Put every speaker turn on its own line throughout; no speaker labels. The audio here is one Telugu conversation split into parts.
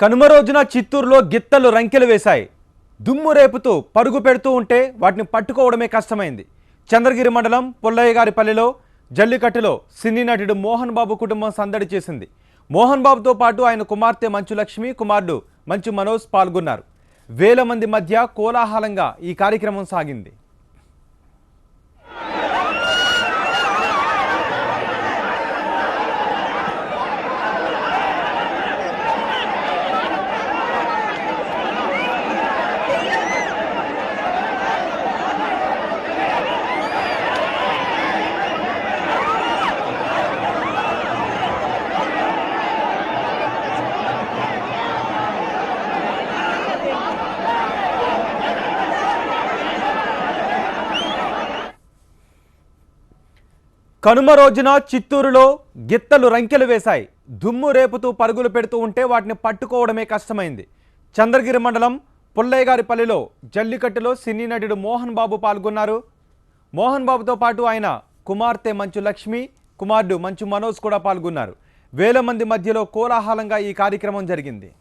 కనుమ రోజున చిత్తూరులో గిత్తలు రంకెలు వేశాయి. దుమ్ము రేపుతూ పరుగు పెడుతూ ఉంటే వాటిని పట్టుకోవడమే కష్టమైంది. చంద్రగిరి మండలం పుల్లయ్యగారిపల్లిలో జల్లికట్టులో సినీ నటుడు మోహన్ బాబు కుటుంబం సందడి చేసింది. మోహన్ బాబుతో పాటు ఆయన కుమార్తె మంచు లక్ష్మి, కుమారుడు మంచు మనోజ్ పాల్గొన్నారు. వేల మంది మధ్య కోలాహలంగా ఈ కార్యక్రమం సాగింది. కనుమ రోజున చిత్తూరులో గిత్తలు రంకెలు వేశాయి. దుమ్ము రేపుతూ పరుగులు పెడుతూ ఉంటే వాటిని పట్టుకోవడమే కష్టమైంది. చంద్రగిరి మండలం పుల్లయ్యగారిపల్లిలో జల్లికట్టులో సినీ నటుడు మోహన్ బాబు పాల్గొన్నారు. మోహన్ బాబుతో పాటు ఆయన కుమార్తె మంచు లక్ష్మి, కుమారుడు మంచు మనోజ్ కూడా పాల్గొన్నారు. వేల మంది మధ్యలో కోలాహలంగా ఈ కార్యక్రమం జరిగింది.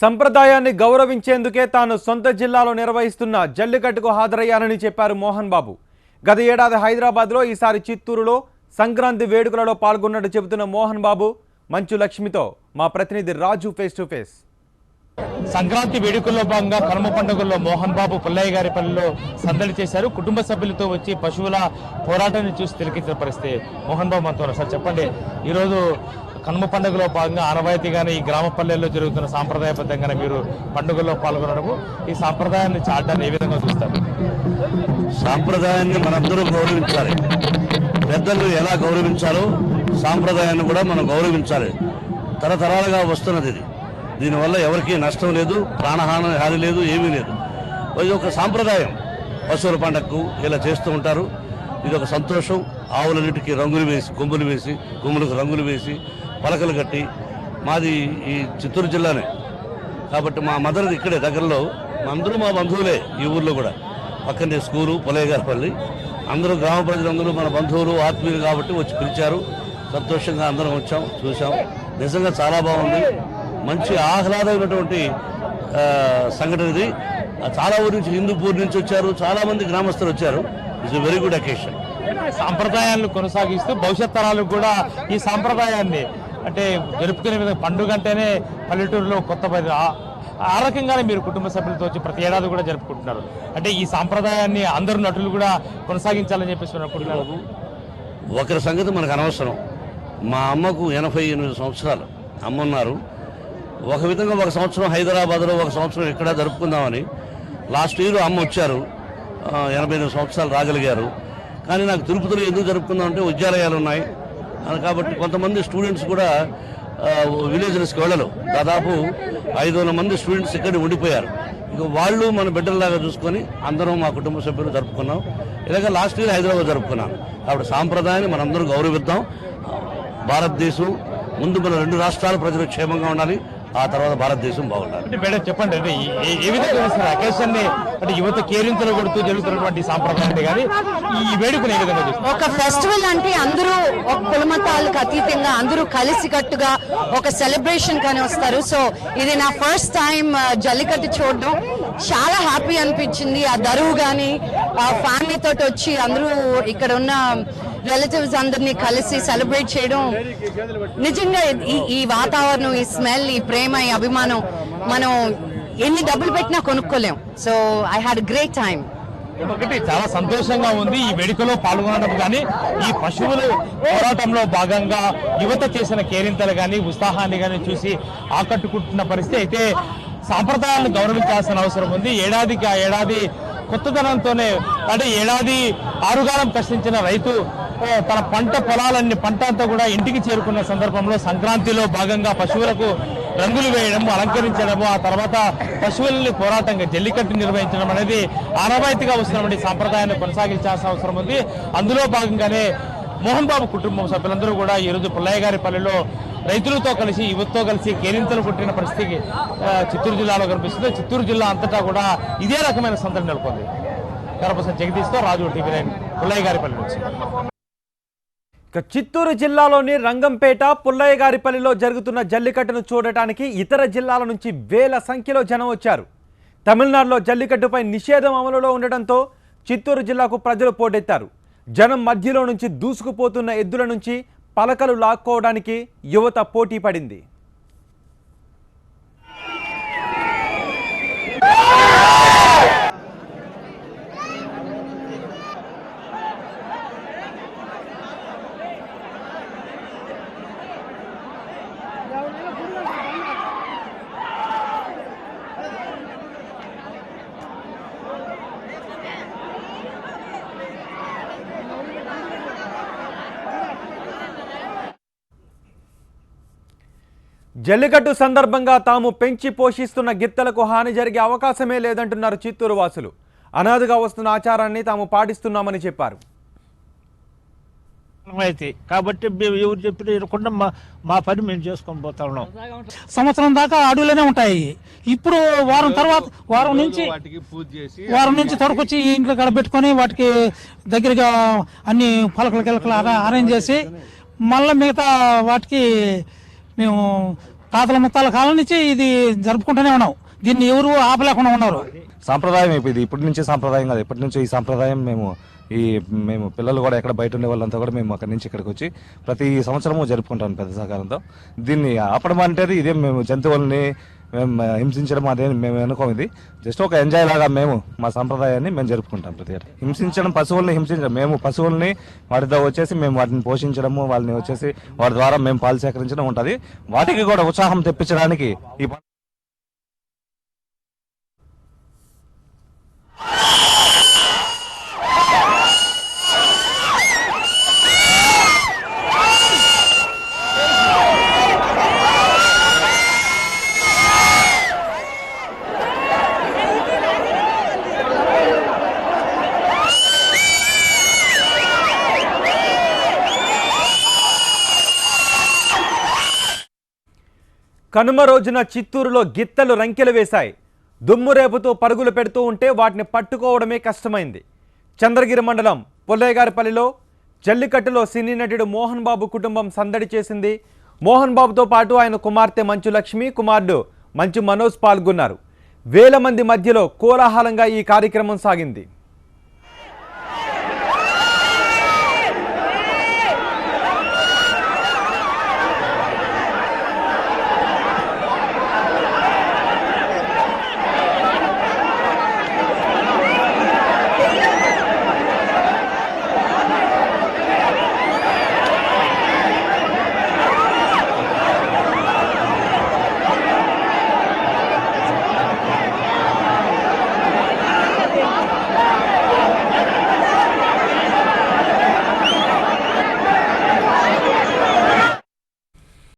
సంప్రదాయాన్ని గౌరవించేందుకే తాను సొంత జిల్లాలో నిర్వహిస్తున్న జల్లికట్టుకు హాజరయ్యానని చెప్పారు మోహన్ బాబు. గత ఏడాది హైదరాబాద్లో, ఈసారి చిత్తూరులో సంక్రాంతి వేడుకలలో పాల్గొన్నట్టు చెబుతున్న మోహన్ బాబు మంచు లక్ష్మితో మా ప్రతినిధి రాజు ఫేస్ టు ఫేస్.
సంక్రాంతి వేడుకల్లో భాగంగా కనుమ పండుగల్లో మోహన్ బాబు పుల్లయ్యగారిపల్లిలో సందడి చేశారు. కుటుంబ సభ్యులతో వచ్చి పశువుల పోరాటాన్ని చూసి తిలకించిన పరిస్థితి. మోహన్ బాబు మనతో సార్ చెప్పండి, ఈరోజు కనుమ పండుగలో భాగంగా ఆనవాయితీగానే ఈ గ్రామ పల్లెల్లో జరుగుతున్న సాంప్రదాయబద్ధంగానే మీరు పండుగల్లో పాల్గొనడము, ఈ సాంప్రదాయాన్ని చాటాన్ని ఏ విధంగా చూస్తారు?
సాంప్రదాయాన్ని మనందరూ గౌరవించాలి. పెద్దలు ఎలా గౌరవించాలో సాంప్రదాయాన్ని కూడా మనం గౌరవించాలి. తరతరాలుగా వస్తున్నది ఇది. దీనివల్ల ఎవరికీ నష్టం లేదు, హాని లేదు, ఏమీ లేదు. ఇది ఒక సాంప్రదాయం. పశువుల పండగకు ఇలా చేస్తూ ఉంటారు. ఇది ఒక సంతోషం. ఆవులన్నిటికీ రంగులు వేసి, కొమ్ములకు రంగులు వేసి, పలకలు కట్టి. మాది ఈ చిత్తూరు జిల్లానే కాబట్టి మా మదర్ది ఇక్కడే దగ్గరలో. అందరూ మా బంధువులే. ఈ ఊర్లో కూడా పక్కనే స్కూలు పుల్లయ్యగారిపల్లి. అందరూ గ్రామ ప్రజలందరూ మన బంధువులు, ఆత్మీయులు కాబట్టి వచ్చి పిలిచారు. సంతోషంగా అందరం వచ్చాం, చూసాం. నిజంగా చాలా బాగుంది. మంచి ఆహ్లాదమైనటువంటి సంఘటన ఇది. చాలా ఊరి నుంచి, హిందూపూర్ నుంచి వచ్చారు, చాలా మంది గ్రామస్తులు వచ్చారు. It's very good occasion.
సాంప్రదాయాలను కొనసాగిస్తూ భవిష్యత్ తరాలకు కూడా ఈ సాంప్రదాయాన్ని అంటే జరుపుకునే విధంగా, పండుగ అంటేనే పల్లెటూరులో కొత్త ఆ రకంగానే మీరు కుటుంబ సభ్యులతో వచ్చి ప్రతి ఏడాది కూడా జరుపుకుంటున్నారు. అంటే ఈ సాంప్రదాయాన్ని అందరూ నటులు కూడా కొనసాగించాలని చెప్పేసి అనుకుంటున్నారు.
ఒకరి సంగతి మనకు అనవసరం. మా అమ్మకు 88 సంవత్సరాలు అమ్మ ఉన్నారు. ఒక విధంగా ఒక సంవత్సరం హైదరాబాద్లో, ఒక సంవత్సరం ఇక్కడ జరుపుకుందామని లాస్ట్ ఇయర్ అమ్మ వచ్చారు. 88 సంవత్సరాలు రాగలిగారు. కానీ నాకు తిరుపతిలో ఎందుకు జరుపుకుందాం అంటే విద్యాలయాలు ఉన్నాయి కాబట్టి కొంతమంది స్టూడెంట్స్ కూడా విలేజెస్కి వెళ్ళరు. దాదాపు 500 మంది స్టూడెంట్స్ ఇక్కడ ఉండిపోయారు. ఇక వాళ్ళు మన బిడ్డల్లాగా చూసుకొని అందరం మా కుటుంబ సభ్యులు జరుపుకున్నాం. ఇలాగ లాస్ట్ ఇయర్ హైదరాబాద్ జరుపుకున్నాం. కాబట్టి సాంప్రదాయాన్ని మనందరం గౌరవిద్దాం. భారతదేశం ముందు మన 2 రాష్ట్రాల ప్రజలు క్షేమంగా ఉండాలి, ఆ తర్వాత భారతదేశం బాగుండాలి.
మేడం చెప్పండి, అంటే ఏ విధంగా చూస్తారు అకేషన్ ని? అంటే యువత కేరింతలు కొడుతూ జరుగుతున్నటువంటి సాంప్రదాయాన్ని కానీ ఈ వేడుకను ఏ విధంగా చూస్తారు?
ఒక ఫెస్టివల్ అంటే అందరూ ఒక కులమతాలకు అతీతంగా అందరూ కలిసికట్టుగా ఒక సెలబ్రేషన్ కానీ వస్తారు. సో ఇది నా ఫస్ట్ టైం జల్లికట్టు చూడడం. చాలా హ్యాపీ అనిపించింది. ఆ దరువు కానీ ఆ ఫ్యామిలీ తోటి వచ్చి అందరూ ఇక్కడ ఉన్న రిలేటివ్స్ అందరినీ కలిసి సెలబ్రేట్ చేయడం, నిజంగా ఈ వాతావరణం, ఈ స్మెల్, ఈ ప్రేమ, ఈ అభిమానం మనం ఎన్ని డబ్బులు పెట్టినా కొనుక్కోలేం. So I had great time.
ఒకటి చాలా సంతోషంగా ఉంది ఈ వేడుకలో పాల్గొనడం కానీ, ఈ పశువులు పోరాటంలో భాగంగా యువత చేసిన కేరింతలు కానీ, ఉత్సాహాన్ని కానీ చూసి ఆకట్టుకుంటున్న పరిస్థితి. అయితే సాంప్రదాయాలను గౌరవించాల్సిన అవసరం ఉంది. ఏడాదికి ఆ ఏడాది కొత్తదనంతోనే అంటే ఏడాది ఆరుగాలం కష్టించిన రైతు తన పంట అంతా కూడా ఇంటికి చేరుకున్న సందర్భంలో సంక్రాంతిలో భాగంగా పశువులకు రంగులు వేయడము, అలంకరించడము, ఆ తర్వాత పశువులని పోరాటంగా జల్లికట్టు నిర్వహించడం అనేది ఆనవాయితీగా వస్తున్నటువంటి సాంప్రదాయాన్ని కొనసాగించాల్సిన అవసరం ఉంది. అందులో భాగంగానే మోహన్ బాబు కుటుంబం సభ్యులందరూ కూడా ఈరోజు పుల్లయ్యగారిపల్లిలో రైతులతో కలిసి యువతతో కలిసి కేరింతలు కొట్టిన పరిస్థితి చిత్తూరు జిల్లాలో కనిపిస్తుంది. చిత్తూరు జిల్లా అంతటా కూడా ఇదే రకమైన సందడి నెలకొంది. కరపస జగదీష్తో రాజు TV9 పుల్లయ్యగారిపల్లి నుంచి.
ఇక చిత్తూరు జిల్లాలోని రంగంపేట పుల్లయ్యగారిపల్లిలో జరుగుతున్న జల్లికట్టును చూడటానికి ఇతర జిల్లాల నుంచి వేల సంఖ్యలో జనం వచ్చారు. తమిళనాడులో జల్లికట్టుపై నిషేధం అమలులో ఉండటంతో చిత్తూరు జిల్లాకు ప్రజలు పోటెత్తారు. జనం మధ్యలో నుంచి దూసుకుపోతున్న ఎద్దుల నుంచి పలకలు లాక్కోవడానికి యువత పోటీ పడింది. జల్లికట్టు సందర్భంగా తాము పెంచి పోషిస్తున్న గిత్తలకు హాని జరిగే అవకాశమే లేదంటున్నారు చిత్తూరు వాసులు. అనాదిగా వస్తున్న ఆచారాన్ని తాము పాటిస్తున్నామని చెప్పారు.
కాబట్టి ఎవరు చెప్పిన వినకుండా మా పని మేము చేసుకొని పోతా ఉన్నాం.
సంవత్సరం దాకా అడవులోనే ఉంటాయి. ఇప్పుడు వారం నుంచి తొడకొచ్చి ఇంట్లో కడబెట్టుకొని వాటికి దగ్గరగా అన్ని పలకలు గిలకలు అరేంజ్ చేసి మళ్ళీ మిగతా వాటికి మేము తాతల ముత్తాల కాలం నుంచి ఇది జరుపుకుంటూనే ఉన్నాం. దీన్ని ఎవరు ఆపలేకుండా ఉన్నారు.
సాంప్రదాయం ఇది ఇప్పటి నుంచి సాంప్రదాయం కాదు, ఎప్పటి నుంచో ఈ సాంప్రదాయం మేము పిల్లలు కూడా ఎక్కడ బయట ఉండే వాళ్ళంతా కూడా మేము అక్కడి నుంచి ఇక్కడికి వచ్చి ప్రతి సంవత్సరము జరుపుకుంటాం పెద్ద సహకారంతో. దీన్ని ఆపడం అంటే ఇదే మేము జంతువుల్ని మేము హింసించడం అదే మేము అనుకోం. ఇది జస్ట్ ఒక ఎంజాయ్ లాగా మేము మా సంప్రదాయాన్ని మేము జరుపుకుంటాం ప్రతి ఏటా. హింసించడం పశువుల్ని హింసించడం, మేము పశువుల్ని వాటితో వచ్చేసి మేము వాటిని పోషించడము, వాళ్ళని వచ్చేసి వాటి ద్వారా మేము పాలు సేకరించడం ఉంటుంది. వాటికి కూడా ఉత్సాహం తెప్పించడానికి ఈ
కనుమ రోజున చిత్తూరులో గిత్తలు రంకెలు వేశాయి. దుమ్ము రేపుతూ పరుగులు పెడుతూ ఉంటే వాటిని పట్టుకోవడమే కష్టమైంది. చంద్రగిరి మండలం పుల్లయ్యగారిపల్లిలో జల్లికట్టులో సినీ నటుడు మోహన్ బాబు కుటుంబం సందడి చేసింది. మోహన్ బాబుతో పాటు ఆయన కుమార్తె మంచు లక్ష్మి, కుమారుడు మంచు మనోజ్ పాల్గొన్నారు. వేల మంది మధ్యలో కోలాహలంగా ఈ కార్యక్రమం సాగింది.